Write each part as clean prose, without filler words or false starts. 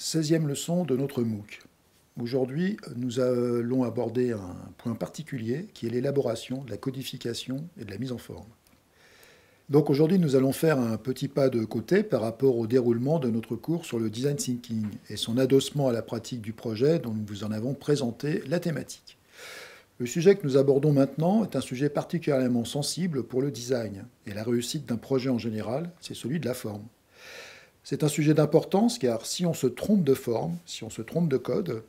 16e leçon de notre MOOC. Aujourd'hui, nous allons aborder un point particulier qui est l'élaboration, de la codification et de la mise en forme. Donc aujourd'hui, nous allons faire un petit pas de côté par rapport au déroulement de notre cours sur le design thinking et son adossement à la pratique du projet dont nous vous en avons présenté la thématique. Le sujet que nous abordons maintenant est un sujet particulièrement sensible pour le design et la réussite d'un projet en général, c'est celui de la forme. C'est un sujet d'importance car si on se trompe de forme, si on se trompe de code,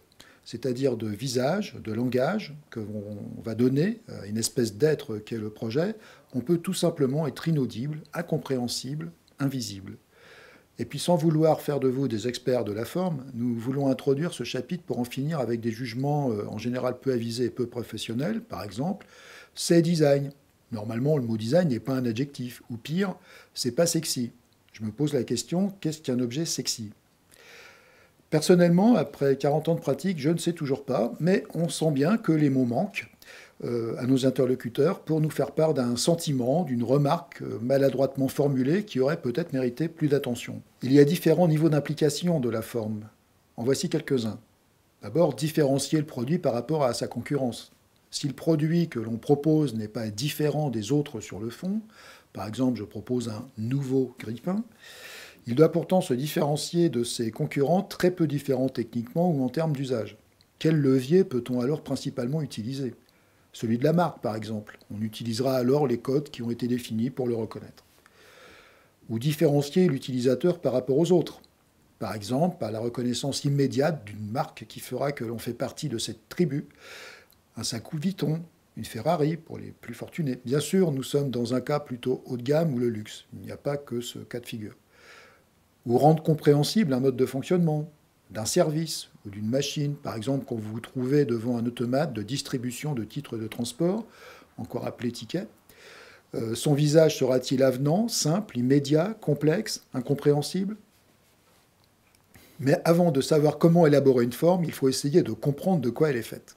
c'est-à-dire de visage, de langage que l'on va donner à une espèce d'être qu'est le projet, on peut tout simplement être inaudible, incompréhensible, invisible. Et puis sans vouloir faire de vous des experts de la forme, nous voulons introduire ce chapitre pour en finir avec des jugements en général peu avisés et peu professionnels. Par exemple, c'est design. Normalement, le mot design n'est pas un adjectif. Ou pire, c'est pas sexy. Je me pose la question, qu'est-ce qu'un objet sexy ? Personnellement, après 40 ans de pratique, je ne sais toujours pas, mais on sent bien que les mots manquent à nos interlocuteurs pour nous faire part d'un sentiment, d'une remarque maladroitement formulée qui aurait peut-être mérité plus d'attention. Il y a différents niveaux d'implication de la forme. En voici quelques-uns. D'abord, différencier le produit par rapport à sa concurrence. Si le produit que l'on propose n'est pas différent des autres sur le fond, par exemple, je propose un nouveau grille-pain, il doit pourtant se différencier de ses concurrents très peu différents techniquement ou en termes d'usage. Quel levier peut-on alors principalement utiliser ? Celui de la marque, par exemple. On utilisera alors les codes qui ont été définis pour le reconnaître. Ou différencier l'utilisateur par rapport aux autres. Par exemple, par la reconnaissance immédiate d'une marque qui fera que l'on fait partie de cette tribu. Un sac Vuitton, une Ferrari pour les plus fortunés. Bien sûr, nous sommes dans un cas plutôt haut de gamme ou le luxe. Il n'y a pas que ce cas de figure. Ou rendre compréhensible un mode de fonctionnement, d'un service ou d'une machine. Par exemple, quand vous vous trouvez devant un automate de distribution de titres de transport, encore appelé ticket, son visage sera-t-il avenant, simple, immédiat, complexe, incompréhensible ? Mais avant de savoir comment élaborer une forme, il faut essayer de comprendre de quoi elle est faite.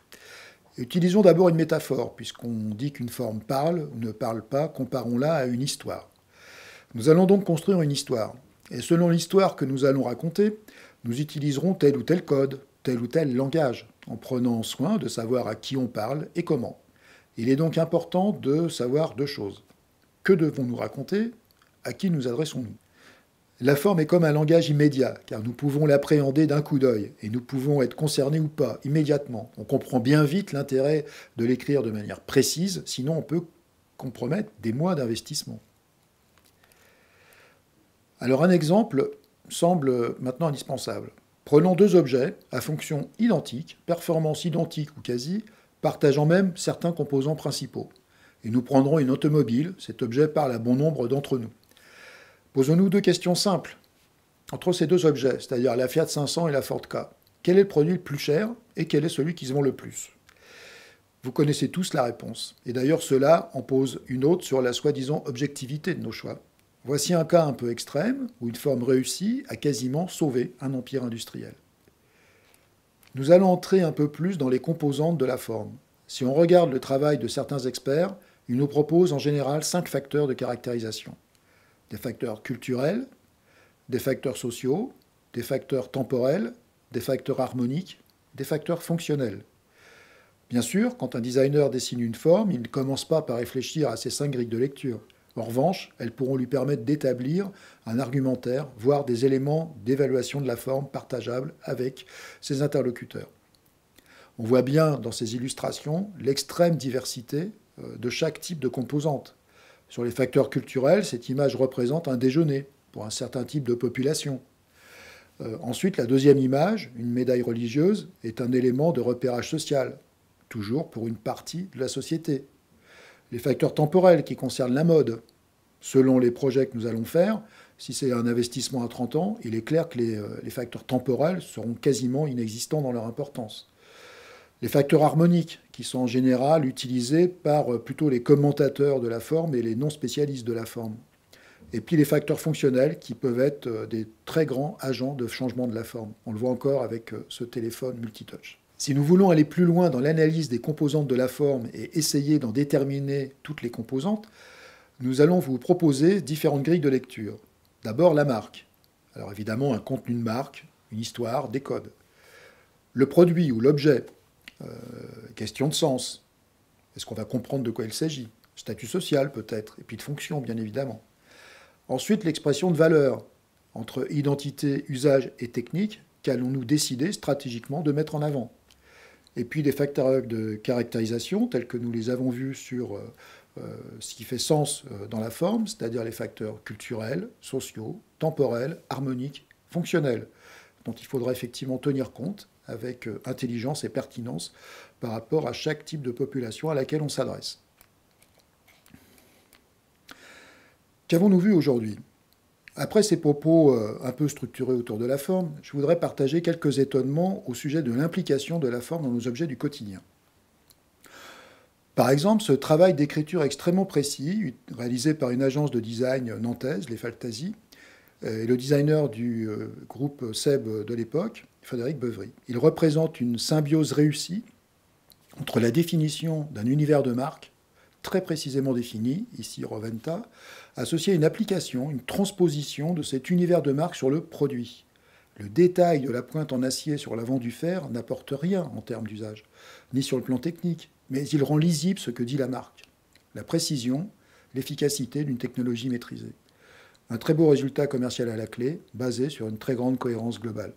Utilisons d'abord une métaphore, puisqu'on dit qu'une forme parle ou ne parle pas, comparons-la à une histoire. Nous allons donc construire une histoire. Et selon l'histoire que nous allons raconter, nous utiliserons tel ou tel code, tel ou tel langage, en prenant soin de savoir à qui on parle et comment. Il est donc important de savoir deux choses. Que devons-nous raconter ? À qui nous adressons-nous ? La forme est comme un langage immédiat, car nous pouvons l'appréhender d'un coup d'œil, et nous pouvons être concernés ou pas, immédiatement. On comprend bien vite l'intérêt de l'écrire de manière précise, sinon on peut compromettre des mois d'investissement. Alors un exemple semble maintenant indispensable. Prenons deux objets à fonction identique, performance identique ou quasi, partageant même certains composants principaux. Et nous prendrons une automobile, cet objet parle à bon nombre d'entre nous. Posons-nous deux questions simples. Entre ces deux objets, c'est-à-dire la Fiat 500 et la Ford Ka, quel est le produit le plus cher et quel est celui qui se vend le plus ? Vous connaissez tous la réponse. Et d'ailleurs, cela en pose une autre sur la soi-disant objectivité de nos choix. Voici un cas un peu extrême où une forme réussie a quasiment sauvé un empire industriel. Nous allons entrer un peu plus dans les composantes de la forme. Si on regarde le travail de certains experts, ils nous proposent en général 5 facteurs de caractérisation. Des facteurs culturels, des facteurs sociaux, des facteurs temporels, des facteurs harmoniques, des facteurs fonctionnels. Bien sûr, quand un designer dessine une forme, il ne commence pas par réfléchir à ces 5 grilles de lecture. En revanche, elles pourront lui permettre d'établir un argumentaire, voire des éléments d'évaluation de la forme partageables avec ses interlocuteurs. On voit bien dans ces illustrations l'extrême diversité de chaque type de composante. Sur les facteurs culturels, cette image représente un déjeuner pour un certain type de population. Ensuite, la deuxième image, une médaille religieuse, est un élément de repérage social, toujours pour une partie de la société. Les facteurs temporels qui concernent la mode. Selon les projets que nous allons faire, si c'est un investissement à 30 ans, il est clair que les facteurs temporels seront quasiment inexistants dans leur importance. Les facteurs harmoniques, qui sont en général utilisés par plutôt les commentateurs de la forme et les non-spécialistes de la forme. Et puis les facteurs fonctionnels, qui peuvent être des très grands agents de changement de la forme. On le voit encore avec ce téléphone multitouch. Si nous voulons aller plus loin dans l'analyse des composantes de la forme et essayer d'en déterminer toutes les composantes, nous allons vous proposer différentes grilles de lecture. D'abord, la marque. Alors évidemment, un contenu de marque, une histoire, des codes. Le produit ou l'objet, question de sens. Est-ce qu'on va comprendre de quoi il s'agit? Statut social peut-être, et puis de fonction bien évidemment. Ensuite, l'expression de valeur, entre identité, usage et technique, qu'allons-nous décider stratégiquement de mettre en avant? Et puis des facteurs de caractérisation, tels que nous les avons vus sur ce qui fait sens dans la forme, c'est-à-dire les facteurs culturels, sociaux, temporels, harmoniques, fonctionnels, dont il faudra effectivement tenir compte avec intelligence et pertinence par rapport à chaque type de population à laquelle on s'adresse. Qu'avons-nous vu aujourd'hui? Après ces propos un peu structurés autour de la forme, je voudrais partager quelques étonnements au sujet de l'implication de la forme dans nos objets du quotidien. Par exemple, ce travail d'écriture extrêmement précis, réalisé par une agence de design nantaise, les Faltasi, et le designer du groupe SEB de l'époque, Frédéric Beuvry. Il représente une symbiose réussie entre la définition d'un univers de marque, très précisément défini, ici Roventa, associé à une application, une transposition de cet univers de marque sur le produit. Le détail de la pointe en acier sur l'avant du fer n'apporte rien en termes d'usage, ni sur le plan technique, mais il rend lisible ce que dit la marque. La précision, l'efficacité d'une technologie maîtrisée. Un très beau résultat commercial à la clé, basé sur une très grande cohérence globale.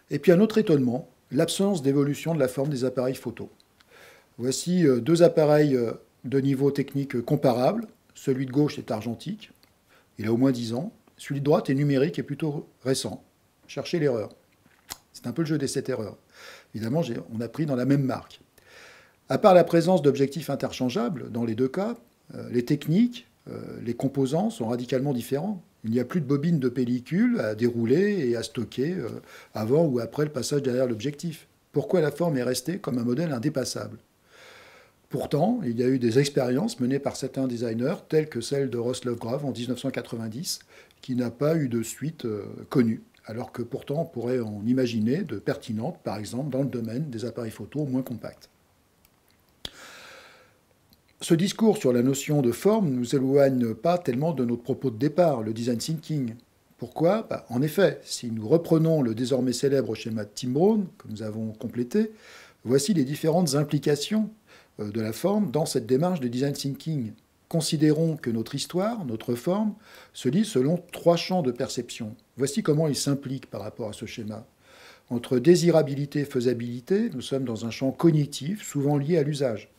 Et puis un autre étonnement, l'absence d'évolution de la forme des appareils photo. Voici deux appareils de niveau technique comparable. Celui de gauche est argentique, il a au moins 10 ans. Celui de droite est numérique et plutôt récent. Cherchez l'erreur. C'est un peu le jeu des 7 erreurs. Évidemment, on a pris dans la même marque. À part la présence d'objectifs interchangeables, dans les deux cas, les techniques, les composants sont radicalement différents. Il n'y a plus de bobines de pellicule à dérouler et à stocker avant ou après le passage derrière l'objectif. Pourquoi la forme est restée comme un modèle indépassable? Pourtant, il y a eu des expériences menées par certains designers, telles que celle de Ross Lovegrove en 1990, qui n'a pas eu de suite connue, alors que pourtant on pourrait en imaginer de pertinentes, par exemple dans le domaine des appareils photo moins compacts. Ce discours sur la notion de forme ne nous éloigne pas tellement de notre propos de départ, le design thinking. Pourquoi? En effet, si nous reprenons le désormais célèbre schéma de Tim Brown, que nous avons complété, voici les différentes implications de la forme dans cette démarche de design thinking. Considérons que notre histoire, notre forme, se lit selon 3 champs de perception. Voici comment ils s'impliquent par rapport à ce schéma. Entre désirabilité et faisabilité, nous sommes dans un champ cognitif, souvent lié à l'usage.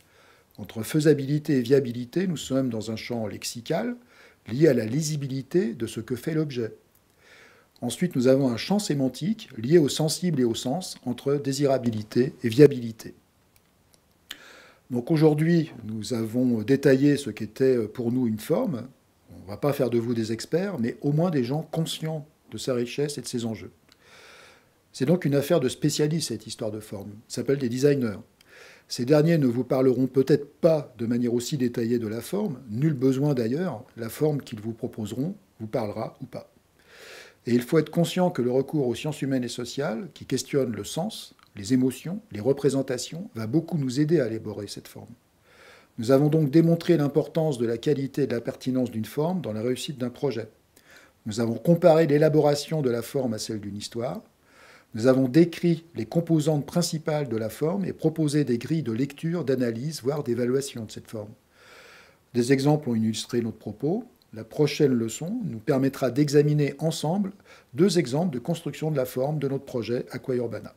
Entre faisabilité et viabilité, nous sommes dans un champ lexical, lié à la lisibilité de ce que fait l'objet. Ensuite, nous avons un champ sémantique, lié au sensible et au sens, entre désirabilité et viabilité. Donc aujourd'hui, nous avons détaillé ce qu'était pour nous une forme. On ne va pas faire de vous des experts, mais au moins des gens conscients de sa richesse et de ses enjeux. C'est donc une affaire de spécialistes, cette histoire de forme. Ça s'appelle des designers. Ces derniers ne vous parleront peut-être pas de manière aussi détaillée de la forme, nul besoin d'ailleurs, la forme qu'ils vous proposeront vous parlera ou pas. Et il faut être conscient que le recours aux sciences humaines et sociales, qui questionnent le sens, les émotions, les représentations, va beaucoup nous aider à élaborer cette forme. Nous avons donc démontré l'importance de la qualité et de la pertinence d'une forme dans la réussite d'un projet. Nous avons comparé l'élaboration de la forme à celle d'une histoire. Nous avons décrit les composantes principales de la forme et proposé des grilles de lecture, d'analyse, voire d'évaluation de cette forme. Des exemples ont illustré notre propos. La prochaine leçon nous permettra d'examiner ensemble 2 exemples de construction de la forme de notre projet Aqua Urbana.